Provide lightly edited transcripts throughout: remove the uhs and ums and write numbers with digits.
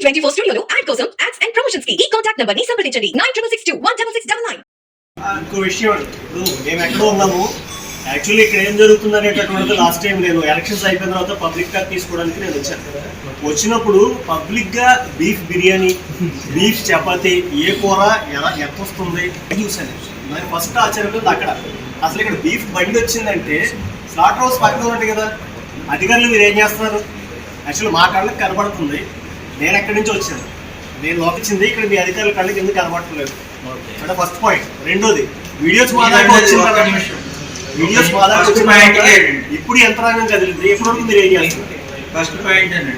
24 స్టూడియోలో యాడ్ కోసం ads and promotions కి ఈ కాంటాక్ట్ నంబర్ ని సంప్రదించండి 9662 ఇంకో విషయం మేము ఎక్కడో ఉన్నాము. యాక్చువల్లీ ఇక్కడ ఏం జరుగుతుంది అనేటటువంటిది లాస్ట్ టైం నేను ఎలక్షన్స్ అయిపోయిన తర్వాత పబ్లిక్ గా తీసుకోవడానికి నేను వచ్చాను. వచ్చినప్పుడు పబ్లిక్ గా బీఫ్ బిర్యానీ, బీఫ్ చపాతి, ఏ కూర ఎంత వస్తుంది చూసాను. మరి ఫస్ట్ ఆశ్చర్యం అక్కడ అసలు ఇక్కడ బీఫ్ బండి వచ్చిందంటే స్లాటర్ హౌస్ పక్కన ఉన్నట్టు కదా. అధికారులు మీరు ఏం చేస్తున్నారు? యాక్చువల్లీ మా కళ్ళకి కనబడుతుంది. నేను ఎక్కడి నుంచి వచ్చాను, నేను లోపించింది ఇక్కడ మీ అధికారుల కళ్ళకి ఎందుకు కనబడట్లేదు అంటే ఫస్ట్ పాయింట్. రెండోది వీడియోస్ మా దాకా వచ్చింది. వీడియోస్ మా దాకా వచ్చిన ఇప్పుడు యంత్రాంగం కదిలింది. ఎప్పటివరకు మీరు ఏం చేస్తున్నారు? ఫస్ట్ పాయింట్ అండి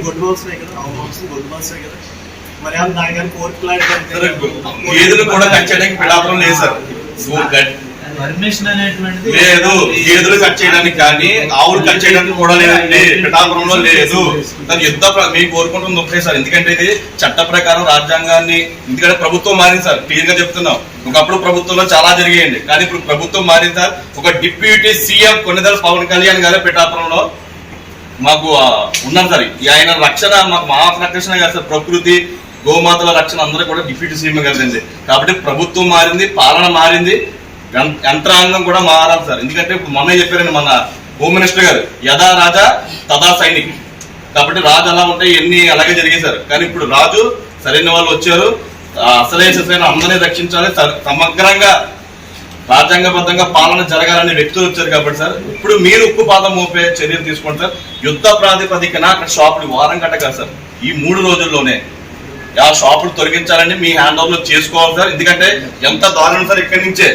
గొడ్డు బాల్సే కదా, గొడ్డు బాల్సే కదా. మరి దాని కానీ కోర్టు గేదెలు కూడా కట్ చేయడానికి పిడాపురం లేదు సార్. లేదు, గేదెలు కట్ చేయడానికి కానీ ఆవులు కట్ చేయడానికి కూడా లేదండి, పిఠాపురంలో లేదు. దాని యుద్ధ మేము కోరుకుంటుంది ఒకటే సార్. ఎందుకంటే ఇది చట్ట ప్రకారం రాజ్యాంగాన్ని, ఎందుకంటే ప్రభుత్వం మారింది సార్. క్లియర్ గా చెప్తున్నాం. ఒకప్పుడు ప్రభుత్వంలో చాలా జరిగాయండి, కానీ ఇప్పుడు ప్రభుత్వం మారింది సార్. ఒక డిప్యూటీ సీఎం కొన్నిదల పవన్ కళ్యాణ్ గారు పిఠాపురంలో మాకు ఉన్నారు సార్. ఆయన రక్షణ మాకు రక్షణ కాదు సార్. ప్రకృతి గోమాతల రక్షణ అందరూ కూడా డిప్యూటీ సీఎం గారిదండి. కాబట్టి ప్రభుత్వం మారింది, పాలన మారింది, యంత్రాంగం కూడా మారాలి సార్. ఎందుకంటే ఇప్పుడు మొన్న చెప్పారండి మన హోమ్ మినిస్టర్ గారు, యథా రాజా తదా సైనిక్. కాబట్టి రాజు అలా ఉంటే ఎన్ని అలాగే జరిగాయి సార్. కానీ ఇప్పుడు రాజు సరైన వాళ్ళు వచ్చారు, అసలైన అందరినీ రక్షించాలి, సమగ్రంగా రాజ్యాంగబద్ధంగా పాలన జరగాలనే వ్యక్తులు వచ్చారు. కాబట్టి సార్ ఇప్పుడు మీరు ఉక్కు పాదం మోపే చర్యలు తీసుకోండి సార్. యుద్ధ ప్రాతిపదికన అక్కడ షాపులు వారం కట్ట కాదు సార్, ఈ 3 రోజుల్లోనే ఆ షాపులు తొలగించాలని మీ హ్యాండ్ ఓవర్ లో చేసుకోవాలి సార్. ఎందుకంటే ఎంత దారుణం సార్. ఇక్కడి నుంచే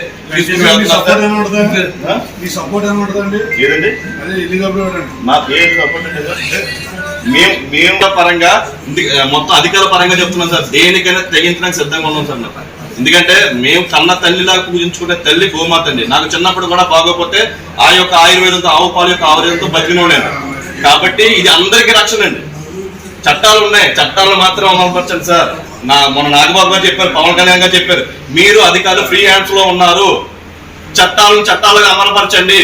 మేము పరంగా మొత్తం అధికార పరంగా చెప్తున్నాం సార్. దేనికైనా తెగించడానికి సిద్ధంగా ఉన్నాం సార్. ఎందుకంటే మేము కన్న తల్లిలాగా పూజించుకునే తల్లి గోమాత అండి. నాకు చిన్నప్పుడు కూడా బాగోపోతే ఆ యొక్క ఆయుర్వేదంతో, ఆవు పాలు యొక్క ఆయుర్వేదంతో బతికినోడేను. కాబట్టి ఇది అందరికీ రక్షణ అండి. చట్టాలు ఉన్నాయి, చట్టాలను మాత్రం అమలుపరచండి సార్. మొన్న నాగబాబు గారు చెప్పారు, పవన్ కళ్యాణ్ గారు చెప్పారు, మీరు అధికారులు ఫ్రీ హ్యాండ్స్ లో ఉన్నారు, చట్టాలుగా అమలుపరచండి.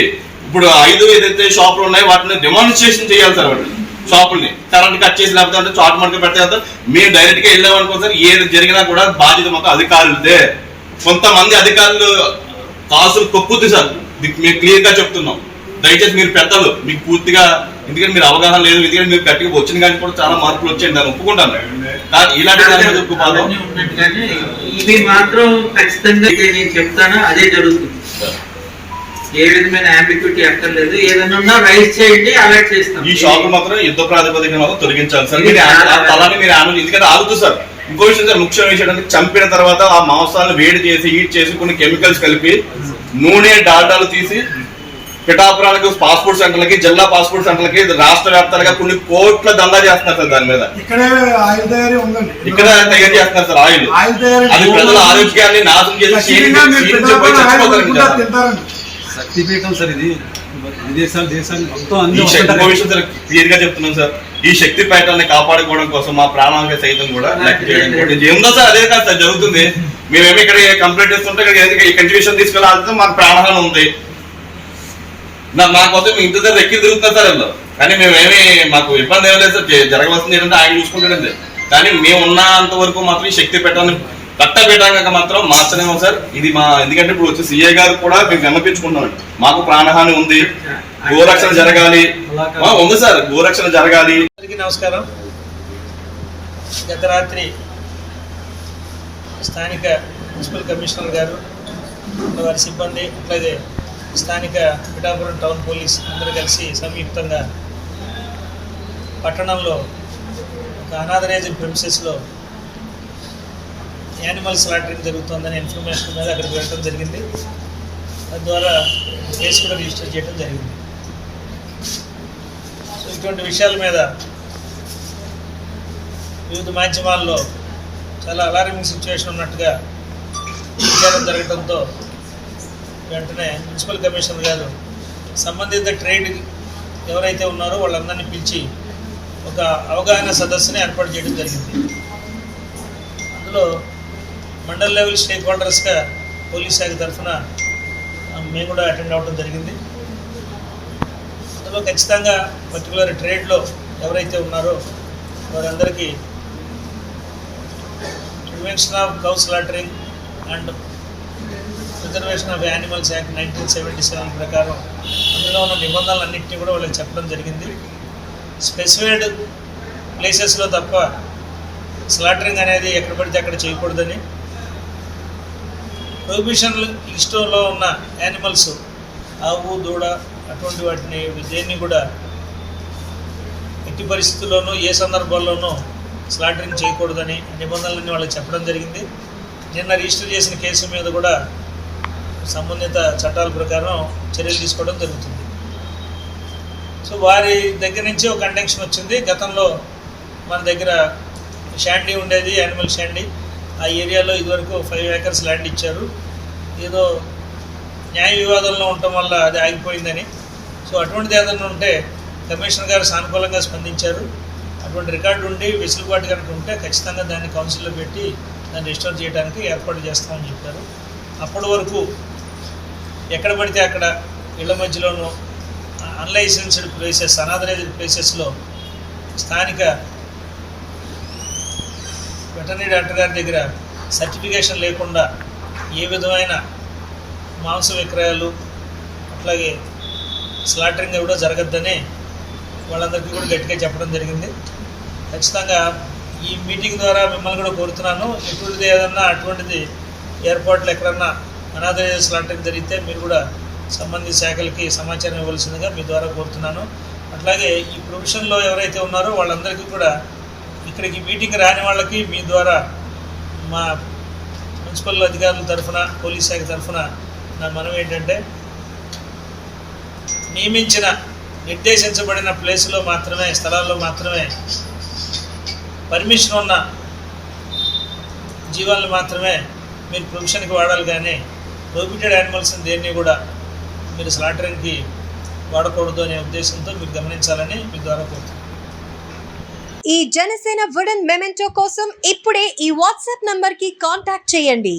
ఇప్పుడు 5 ఏదైతే షాపులు ఉన్నాయి వాటిని డెమాన్స్ట్రేషన్ చేయాలి సార్. వాటి షాపుల్ని కరెంట్ కట్ చేసి లేకపోతే చాట్ మార్కెట్ పెడితే మీరు డైరెక్ట్ గా వెళ్ళామనుకో సార్, ఏది జరిగినా కూడా బాధ్యత మొత్తం అధికారులదే. కొంతమంది అధికారులు కాసులు తొక్కుద్ది సార్, మేము క్లియర్ గా చెప్తున్నాం. దయచేసి మీరు పెద్దలు, మీకు పూర్తిగా ఎందుకంటే మీరు అవగాహన లేదు, ఎందుకంటే మీరు గట్టిగా వచ్చిన కానీ కూడా చాలా మార్పులు వచ్చాయి, దాన్ని ఒప్పుకుంటాను. కానీ ఇలాంటి ఇది మాత్రం ఖచ్చితంగా నేను చెప్తాను, అదే జరుగుతుంది. ఏ విధమైన అంబిగ్యూటీ అక్కర్లేదు. ఏదైనా రైజ్ చేయండి, అలర్ట్ చేస్తాం. ఈ షాప్ మాత్రం యుద్ధ ప్రాతిపదికన తొలగించాలి సార్. తలాన్ని మీరు ఎందుకంటే ఆగుతుంది సార్. ఇంకో విషయం సార్, ముఖ్యమైన విషయం అంటే చంపిన తర్వాత ఆ మాంసాలను వేడి చేసి హీట్ చేసి కొన్ని కెమికల్స్ కలిపి నూనె డాల్డాలు తీసి పిఠాపురాలకు పాస్పోర్ట్ సెంటర్లకి, జిల్లా పాస్పోర్ట్ సెంటర్లకి రాష్ట్ర వ్యాప్తంగా కొన్ని కోట్ల దందా చేస్తున్నారు సార్. దాని మీద ఇక్కడ తయారు చేస్తున్నారు సార్ ఆయిల్. అది ప్రజల ఆరోగ్యాన్ని నాశనం చేసి శక్తిపీఠం సార్. ఇది క్లియర్ గా చెప్తున్నాం సార్. ఈ శక్తి పీఠాన్ని కాపాడుకోవడం కోసం మా ప్రాణానికి సైతం కూడా లెక్క చేయడం ఏముందో సార్. అదే కాదు సార్ జరుగుతుంది. మేమేమి ఇక్కడ కంప్లైంట్ చేస్తుంటే ఇక్కడ కంటిన్యూషన్ తీసుకెళ్ళాల్సింది మాకు ప్రాణహాని ఉంది. మా కోసం ఇంత దగ్గర ఎక్కి తిరుగుతున్నారు సార్ వీళ్ళు. కానీ మేమేమి మాకు ఇబ్బంది ఏం లేదు సార్. జరగవలసింది ఏంటంటే ఆయన చూసుకుంటాడండి. కానీ మేము ఉన్నంత వరకు మాత్రం ఈ శక్తి పీఠాన్ని కట్టబెట్టడానికి మాత్రం మార్చలేము సార్. ఇది ఎందుకంటే ఇప్పుడు వచ్చి సీఏ గారు కూడా మేము విన్నపించుకుంటామండి. మాకు ప్రాణహాని ఉంది, గోరక్షణ జరగాలి, ఉంది సార్, గోరక్షణ జరగాలి. నమస్కారం. గత రాత్రి స్థానిక మున్సిపల్ కమిషనర్ గారు, వారి సిబ్బంది, అట్లాగే స్థానిక పిఠాపురం టౌన్ పోలీస్ అందరూ కలిసి సంయుక్తంగా పట్టణంలో ఒక అనాథరైజ్డ్ ప్రిమిసెస్లో యానిమల్ స్లాటరింగ్ జరుగుతుందనే ఇన్ఫర్మేషన్ మీద అక్కడికి వెళ్ళడం జరిగింది. తద్వారా కేసు కూడా రిజిస్టర్ చేయడం జరిగింది. సో ఇటువంటి విషయాల మీద వివిధ మాధ్యమాల్లో చాలా అలారమింగ్ సిచ్యువేషన్ ఉన్నట్టుగా విచారం జరగడంతో వెంటనే మున్సిపల్ కమిషనర్ గారు సంబంధిత ట్రేడ్ ఎవరైతే ఉన్నారో వాళ్ళందరినీ పిలిచి ఒక అవగాహన సదస్సుని ఏర్పాటు చేయడం జరిగింది. అందులో మండల్ లెవెల్ స్టేక్ హోల్డర్స్గా పోలీస్ శాఖ తరఫున మేము కూడా అటెండ్ అవ్వడం జరిగింది. అందులో ఖచ్చితంగా పర్టికులర్ ట్రేడ్లో ఎవరైతే ఉన్నారో వారందరికీ prevention of cow slaughtering and preservation of animals act 1977 ప్రకారం అందులో ఉన్న నిబంధనలన్నింటినీ కూడా వాళ్ళకి చెప్పడం జరిగింది. స్పెసిఫైడ్ ప్లేసెస్లో తప్ప స్లాటరింగ్ అనేది ఎక్కడ పడితే అక్కడ చేయకూడదని, ప్రొహిబిషన్ లిస్టులో ఉన్న యానిమల్స్ ఆవు దూడ అటువంటి వాటిని దేన్ని కూడా ఎట్టి పరిస్థితుల్లోనూ ఏ సందర్భాల్లోనూ స్లాటరింగ్ చేయకూడదని నిబంధనలన్నీ వాళ్ళకి చెప్పడం జరిగింది. నిన్న రిజిస్టర్ చేసిన కేసు మీద కూడా సంబంధిత చట్టాల ప్రకారం చర్యలు తీసుకోవడం జరుగుతుంది. సో వారి దగ్గర నుంచి ఒక కంటెన్షన్ వచ్చింది. గతంలో మన దగ్గర షాండీ ఉండేది, యానిమల్ షాండీ. ఆ ఏరియాలో ఇదివరకు 5 acres ల్యాండ్ ఇచ్చారు, ఏదో న్యాయ వివాదంలో ఉండటం వల్ల అది ఆగిపోయిందని. సో అటువంటిది ఏదైనా ఉంటే కమిషనర్ గారు సానుకూలంగా స్పందించారు. అటువంటి రికార్డు ఉండి వెసులుబాటు కనుక ఉంటే ఖచ్చితంగా దాన్ని కౌన్సిల్లో పెట్టి దాన్ని రిస్టోర్ చేయడానికి ఏర్పాటు చేస్తామని చెప్పారు. అప్పటి వరకు ఎక్కడ పడితే అక్కడ ఇళ్ల మధ్యలోనూ అన్లైసెన్స్డ్ ప్లేసెస్, అనాథరైజ్డ్ ప్లేసెస్లో స్థానిక వెటర్నరీ డాక్టర్ గారి దగ్గర సర్టిఫికేషన్ లేకుండా ఏ విధమైన మాంస విక్రయాలు అట్లాగే స్లాటరింగ్ కూడా జరగద్దని వాళ్ళందరికీ కూడా గట్టిగా చెప్పడం జరిగింది. ఖచ్చితంగా ఈ మీటింగ్ ద్వారా మిమ్మల్ని కూడా కోరుతున్నాను, ఎటువంటిది ఏదన్నా అటువంటిది ఏర్పాట్లు ఎక్కడన్నా అనాథరైజ్డ్ స్లాటరింగ్ జరిగితే మీరు కూడా సంబంధిత శాఖలకి సమాచారం ఇవ్వాల్సిందిగా మీ ద్వారా కోరుతున్నాను. అట్లాగే ఈ ప్రొఫెషన్లో ఎవరైతే ఉన్నారో వాళ్ళందరికీ కూడా ఇక్కడికి మీటింగ్ రాని వాళ్ళకి మీ ద్వారా మా మున్సిపల్ అధికారుల తరఫున, పోలీస్ శాఖ తరఫున నా మనవి ఏంటంటే, నియమించిన నిర్దేశించబడిన ప్లేసులో మాత్రమే, స్థలాల్లో మాత్రమే పర్మిషన్ ఉన్న జీవాలను మాత్రమే మీరు ప్రొఫెషన్కి వాడాలి, కానీ ప్రొహిబిటెడ్ యానిమల్స్ని దేన్ని కూడా మీరు స్లాటరింగ్కి వాడకూడదు అనే ఉద్దేశంతో మీరు గమనించాలని మీ ద్వారా కోరుతున్నాను. ఈ జనసేన వుడెన్ మెమెంటో కోసం ఇప్పుడే ఈ వాట్సాప్ నంబర్ కి కాంటాక్ట్ చేయండి.